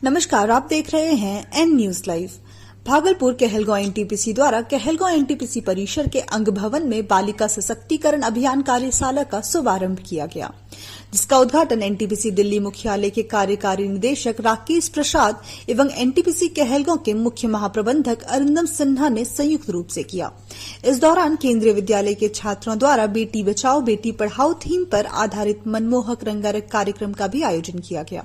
नमस्कार, आप देख रहे हैं N news live. Bhagalpur Kahalgaon NTPC द्वारा कहलगांव एनटीपीसी परिसर के अंग भवन में बालिका सशक्तिकरण अभियान कार्यशाला का शुभारंभ किया गया, जिसका उद्घाटन एनटीपीसी दिल्ली मुख्यालय के कार्यकारी निदेशक राकेश प्रसाद एवं एनटीपीसी कहलगांव के मुख्य महाप्रबंधक अरिंदम सिन्हा ने संयुक्त रूप से किया। इस दौरान केंद्रीय विद्यालय के छात्रों द्वारा बेटी बचाओ बेटी पढ़ाओ थीम पर आधारित मनमोहक रंगारंग कार्यक्रम का भी आयोजन किया गया।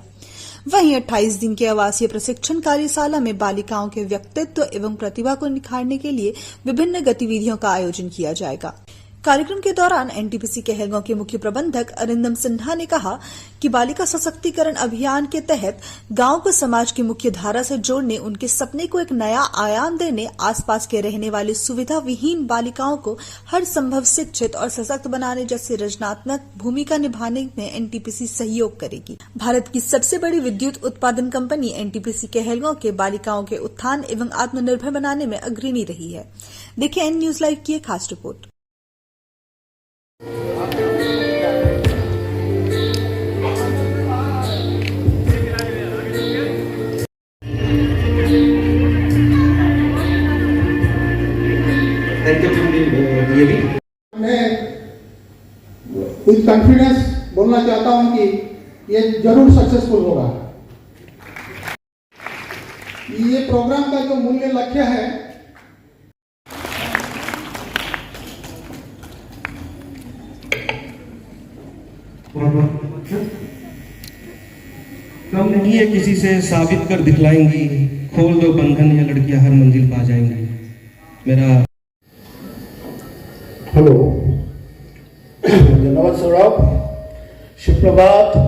वहीं 28 दिन के आवासीय प्रशिक्षण कार्यशाला में बालिकाओं के व्यक्तित्व एवं प्रतिभा को निखारने के लिए विभिन्न गतिविधियों का आयोजन किया जाएगा। कार्यक्रम के दौरान एनटीपीसी कहलगांव के मुख्य प्रबंधक अरिंदम सिन्हा ने कहा कि बालिका सशक्तिकरण अभियान के तहत गांव को समाज की मुख्य धारा से जोड़ने, उनके सपने को एक नया आयाम देने, आसपास के रहने वाली सुविधा विहीन बालिकाओं को हर संभव शिक्षित और सशक्त बनाने जैसी रचनात्मक भूमिका निभाने में एनटीपीसी सहयोग करेगी। भारत की सबसे बड़ी विद्युत उत्पादन कंपनी एनटीपीसी कहलगांव के बालिकाओं के उत्थान एवं आत्मनिर्भर बनाने में अग्रणी रही है। देखिए एन न्यूज लाइव की एक खास रिपोर्ट। मैं विद कॉन्फिडेंस बोलना चाहता हूं कि ये जरूर सक्सेसफुल होगा। ये प्रोग्राम का जो मूल्य लक्ष्य है, कम नहीं है, किसी से साबित कर दिखलाएंगी, खोल दो बंधन, ये लड़कियां हर मंजिल पा जाएंगी। मेरा हेलो, धन्यवाद सौरभ, सुप्रभात।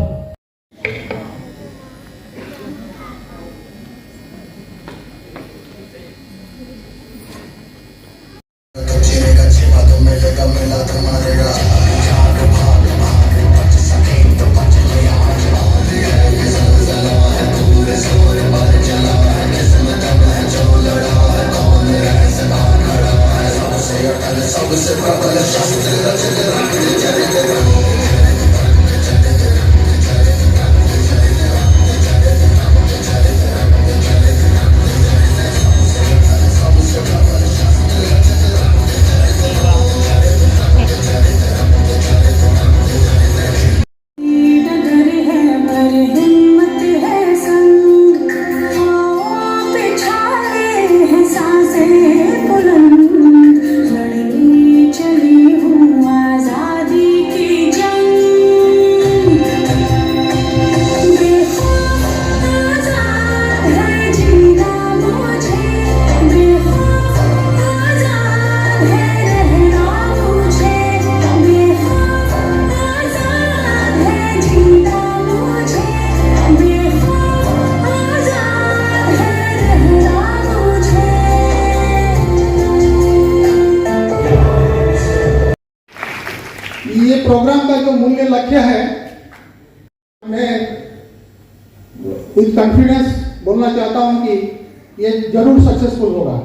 ये प्रोग्राम का जो मूल्य लक्ष्य है, मैं विद कॉन्फिडेंस बोलना चाहता हूं कि ये जरूर सक्सेसफुल होगा।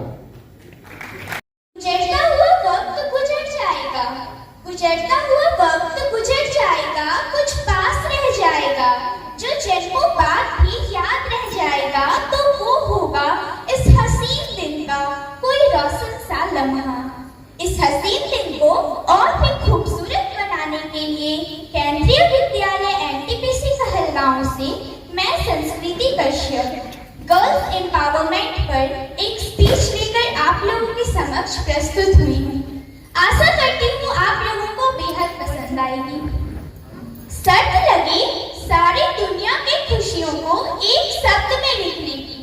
गुजरता हुआ वक्त गुजर जाएगा, गुजरता हुआ वक्त गुजर जाएगा, कुछ पास रह जाएगा, जो जन्मों बाद भी याद रह जाएगा, तो वो होगा इस हसीन दिन का कोई रोशन सा लम्हा। इस हसीन दिन को और भी खूबसूरत बनाने के लिए केंद्रीय विद्यालय एनटीपीसी कहलगांव से मैं संस्कृति कश्यप गर्ल्स एम्पावरमेंट पर एक स्पीच लेकर आप लोगों के समक्ष प्रस्तुत हुई हूँ। आशा करती हूँ आप लोगों को बेहद पसंद आएगी। शर्त लगी सारी दुनिया की खुशियों को एक शब्द में लिखने की।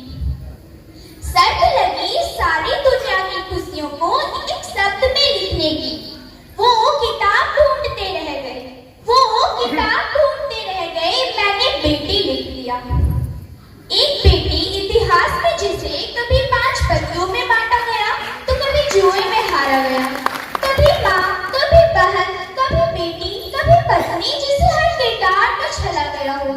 शर्त लगी सारी दुनिया की खुशियों को एक शब्द में लिखने की। वो किताब ढूंढते रह गए, वो किताब ढूंढते रह गए, मैंने बेटी लिख दिया। एक बेटी इतिहास में जिसे कभी 5 पतियों में बांटा गया, तो कभी जुए में हारा गया, कभी माँ, कभी बहन, कभी बेटी, कभी पत्नी, जिसे हर किरदार में चला गया हो।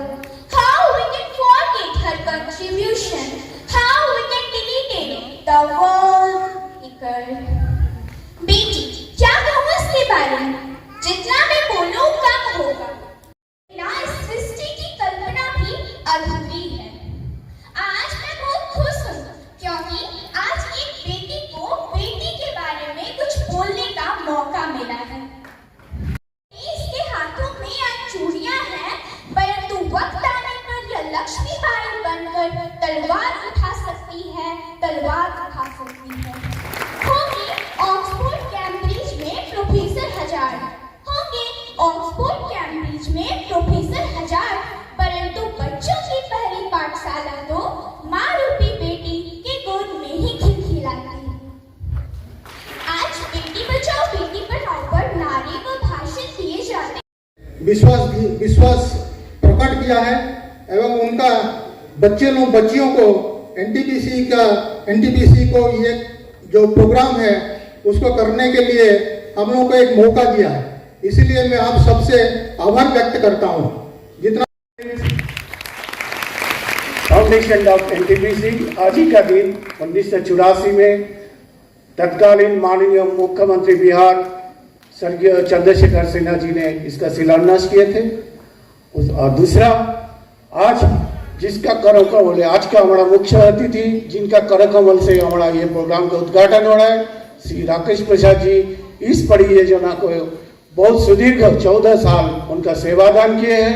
How we can forget her contribution? How we can delete it? The world बेटी, क्या कहूँ इसके बारे में? जितना मैं बोलूँ कम होगा। इस सृष्टि की कल्पना भी अधूरी है। लक्ष्मीबाई बनकर तलवार उठा सकती है, तलवार उठा सकती है। होंगे ऑक्सफोर्ड कैम्ब्रिज में प्रोफेसर हजार, होंगे ऑक्सफोर्ड कैम्ब्रिज में प्रोफेसर हजार, परंतु बच्चों की पहली पाठशाला तो माँ रूपी बेटी के गोद में ही खिलखिलाती है। आज बेटी बचाओ बेटी पढ़ाओ पर नारे व भाषण दिए जाते विश्वास प्रकट किया है एवं उनका बच्चियों को एनटीपीसी को ये जो प्रोग्राम है उसको करने के लिए हम लोगों को एक मौका दिया है। इसलिए मैं आप सबसे आभार व्यक्त करता हूँ। जितना फाउंडेशन ऑफ एनटीपीसी आज ही का दिन 1984 में तत्कालीन माननीय मुख्यमंत्री बिहार स्वर्गीय चंद्रशेखर सिन्हा जी ने इसका शिलान्यास किए थे। और दूसरा, आज जिसका कार्यक्रम आज का हमारा मुख्य अतिथि जिनका कार्यक्रम से हमारा ये प्रोग्राम का उद्घाटन हो रहा है, श्री राकेश प्रसाद जी इस परियोजना को बहुत सुदीर्घ 14 साल उनका सेवादान किए हैं।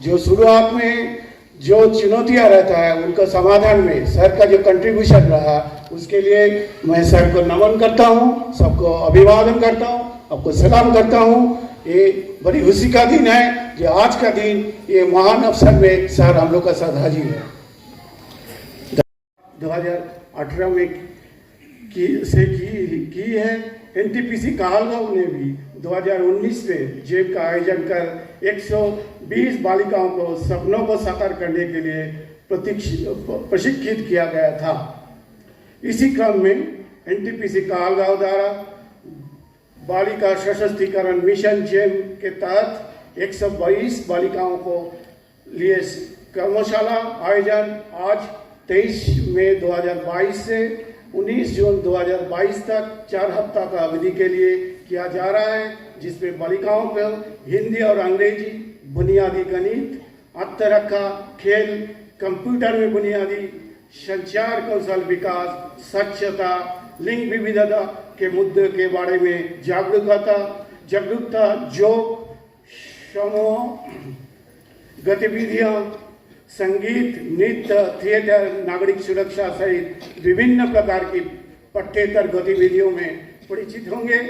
जो शुरुआत में जो चुनौतियां रहता है उनका समाधान में सर का जो कंट्रीब्यूशन रहा उसके लिए मैं सर को नमन करता हूं, सबको अभिवादन करता हूं, आपको सलाम करता हूं। ये बड़ी खुशी का दिन है जो आज का दिन ये महान अवसर में सर हम लोग का साथ हाजिर है। 2018 में की है। एनटीपीसी कहलगांव ने भी 2019 में जेब का आयोजन कर 120 बालिकाओं को सपनों को साकार करने के लिए प्रशिक्षित किया गया था। इसी क्रम में एनटीपीसी कहलगांव द्वारा बालिका सशक्तिकरण मिशन जेम के तहत 122 बालिकाओं को लिए कर्मशाला आयोजन आज 23 मई 2022 से 19 जून 2022 तक 4 हफ्ता का अवधि के लिए किया जा रहा है, जिसमें बालिकाओं को हिंदी और अंग्रेजी, बुनियादी गणित, आत्मरक्षा, खेल, कंप्यूटर में बुनियादी संचार कौशल विकास, स्वच्छता, लिंग विविधता के मुद्दे के बारे में जागरूकता, योग, समूह गतिविधियां, संगीत, नृत्य, थिएटर, नागरिक सुरक्षा सहित विभिन्न प्रकार की पठ्येतर गतिविधियों में परिचित होंगे,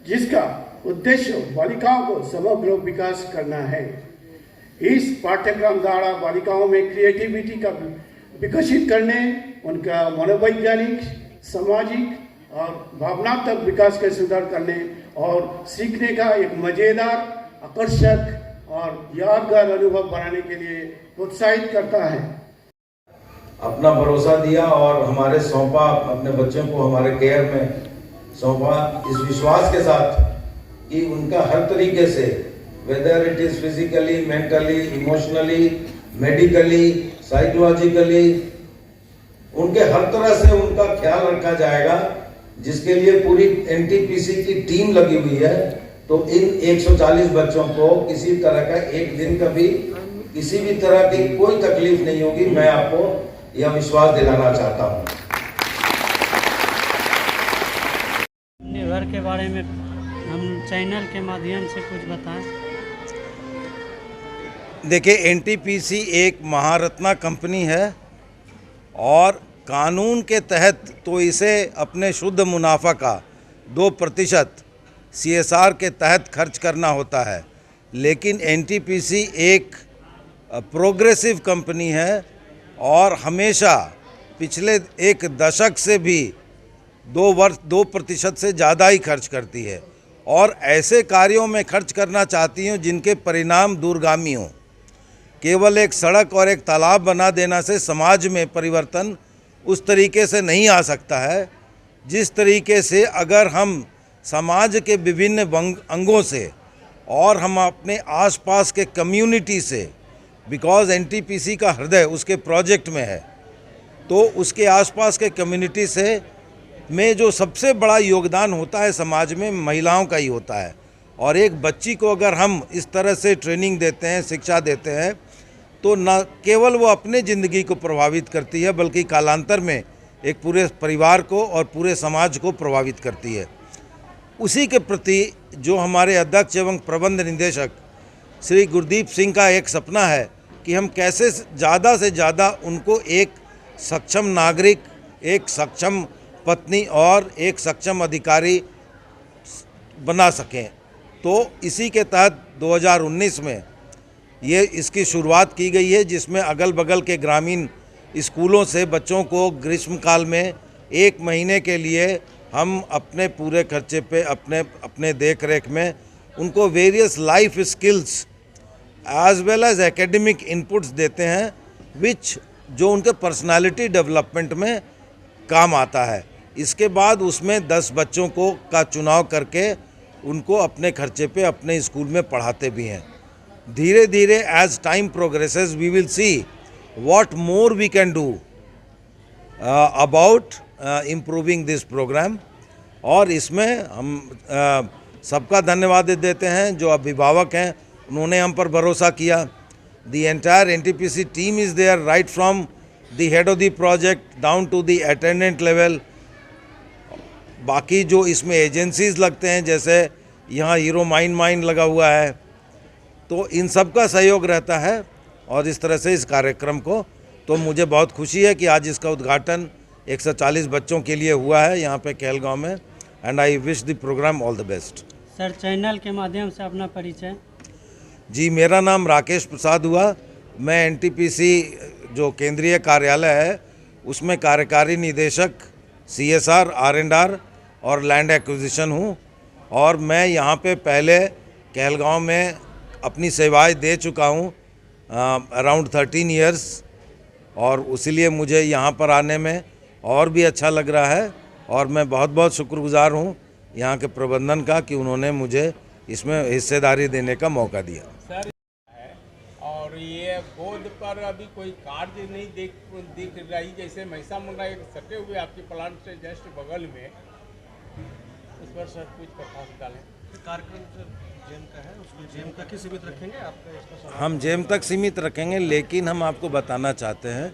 जिसका उद्देश्य बालिकाओं को समग्र विकास करना है। इस पाठ्यक्रम द्वारा बालिकाओं में क्रिएटिविटी का विकसित करने, उनका मनोवैज्ञानिक, सामाजिक और भावनात्मक विकास के सुधार करने और सीखने का एक मजेदार, आकर्षक और यादगार अनुभव बनाने के लिए प्रोत्साहित करता है। अपना भरोसा दिया और हमारे सौंपा, अपने बच्चों को हमारे केयर में सौंपा, इस विश्वास के साथ कि उनका हर तरीके से, whether it is physically, mentally, emotionally, medically, psychologically, उनके हर तरह से उनका ख्याल रखा जाएगा, जिसके लिए पूरी एनटीपीसी की टीम लगी हुई है। तो इन 140 बच्चों को किसी तरह का एक दिन कभी किसी भी तरह की कोई तकलीफ नहीं होगी, मैं आपको यह विश्वास दिलाना चाहता हूं। घर के बारे में हम चैनल के माध्यम से कुछ बताएं। देखिए, एनटीपीसी एक महारत्ना कंपनी है और कानून के तहत तो इसे अपने शुद्ध मुनाफा का 2% CSR के तहत खर्च करना होता है, लेकिन एनटीपीसी एक प्रोग्रेसिव कंपनी है और हमेशा पिछले एक दशक से भी 2% से ज़्यादा ही खर्च करती है और ऐसे कार्यों में खर्च करना चाहती हूँ जिनके परिणाम दूरगामी हों। केवल एक सड़क और एक तालाब बना देना से समाज में परिवर्तन उस तरीके से नहीं आ सकता है जिस तरीके से अगर हम समाज के विभिन्न अंगों से और हम अपने आसपास के कम्युनिटी से, बिकॉज एनटीपीसी का हृदय उसके प्रोजेक्ट में है, तो उसके आसपास के कम्युनिटी से में जो सबसे बड़ा योगदान होता है समाज में महिलाओं का ही होता है। और एक बच्ची को अगर हम इस तरह से ट्रेनिंग देते हैं, शिक्षा देते हैं, तो न केवल वो अपने ज़िंदगी को प्रभावित करती है बल्कि कालांतर में एक पूरे परिवार को और पूरे समाज को प्रभावित करती है। उसी के प्रति जो हमारे अध्यक्ष एवं प्रबंध निदेशक श्री गुरदीप सिंह का एक सपना है कि हम कैसे ज़्यादा से ज़्यादा उनको एक सक्षम नागरिक, एक सक्षम पत्नी और एक सक्षम अधिकारी बना सकें। तो इसी के तहत 2019 में ये इसकी शुरुआत की गई है, जिसमें अगल बगल के ग्रामीण स्कूलों से बच्चों को ग्रीष्मकाल में 1 महीने के लिए हम अपने पूरे खर्चे पे अपने देख रेख में उनको various life skills as well as academic inputs देते हैं, विच जो उनके पर्सनालिटी डेवलपमेंट में काम आता है। इसके बाद उसमें 10 बच्चों को का चुनाव करके उनको अपने खर्चे पे अपने स्कूल में पढ़ाते भी हैं। धीरे धीरे as time progresses we will see what more we can do about improving this program. और इसमें हम सबका धन्यवाद देते हैं जो अभिभावक हैं, उन्होंने हम पर भरोसा किया। The entire NTPC team is there right from the head of the project down to the attendant level. बाकी जो इसमें एजेंसीज लगते हैं, जैसे यहाँ हीरो माइन लगा हुआ है, तो इन सब का सहयोग रहता है। और इस तरह से इस कार्यक्रम को, तो मुझे बहुत खुशी है कि आज इसका उद्घाटन 140 बच्चों के लिए हुआ है यहाँ पे कहलगांव में। And I wish the program all the best. Sir, channel के माध्यम से अपना परिचय। जी, मेरा नाम राकेश प्रसाद हुआ। मैं एनटीपीसी जो केंद्रीय कार्यालय है उसमें कार्यकारी निदेशक CSR, R&R और लैंड एक्विजिशन हूँ। और मैं यहाँ पे पहले कहलगांव में अपनी सेवाएं दे चुका हूँ अराउंड 13 इयर्स, और उसीलिए मुझे यहाँ पर आने में और भी अच्छा लग रहा है। और मैं बहुत बहुत शुक्रगुजार हूँ यहाँ के प्रबंधन का कि उन्होंने मुझे इसमें हिस्सेदारी देने का मौका दिया। सर, और ये गोद पर अभी कोई कार्य नहीं दिख रही, जैसे महिषा मुंडा एक सटे हुए आपके प्लांट से जस्ट बगल में, उस पर सर कुछ प्रकाश डालें। कार्यक्रम जेम का है, उसको जेम तक ही सीमित रखेंगे आपका? हम जेम तक सीमित रखेंगे, लेकिन हम आपको बताना चाहते हैं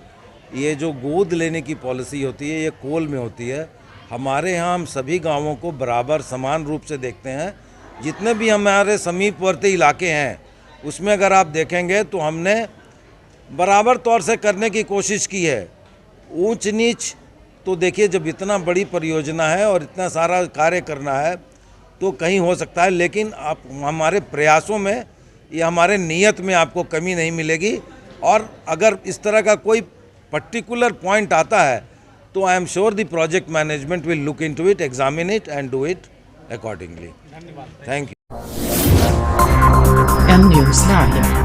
ये जो गोद लेने की पॉलिसी होती है ये कोल में होती है। हमारे यहाँ हम सभी गांवों को बराबर समान रूप से देखते हैं। जितने भी हमारे समीपवर्ती इलाके हैं उसमें अगर आप देखेंगे तो हमने बराबर तौर से करने की कोशिश की है। ऊंच नीच तो देखिए, जब इतना बड़ी परियोजना है और इतना सारा कार्य करना है तो कहीं हो सकता है, लेकिन आप हमारे प्रयासों में, ये हमारे नियत में आपको कमी नहीं मिलेगी। और अगर इस तरह का कोई पर्टिकुलर पॉइंट आता है तो I am sure the project management will look into it, examine it and do it accordingly. Thank you. M News Live.